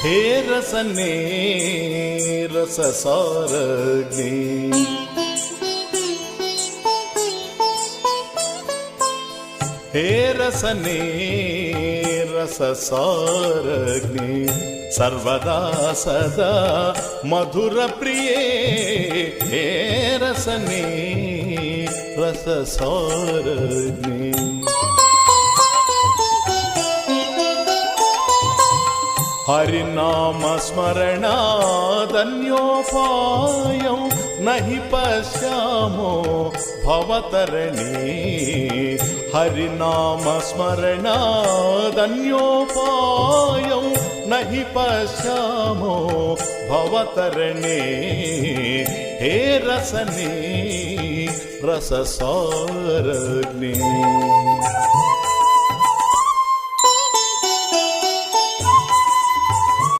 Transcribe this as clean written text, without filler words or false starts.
हे रसने रससारग्नि हे रसने रससारग्नि सर्वदा सदा मधुर प्रिये हे रसने रससारग्नि हरिनाम स्मरणादन्योपायं नहि पश्यामो भवतरणे हरिनाम स्मरणादन्योपायं नहि पश्यामो भवतरणे हे रसने रससारग्नि।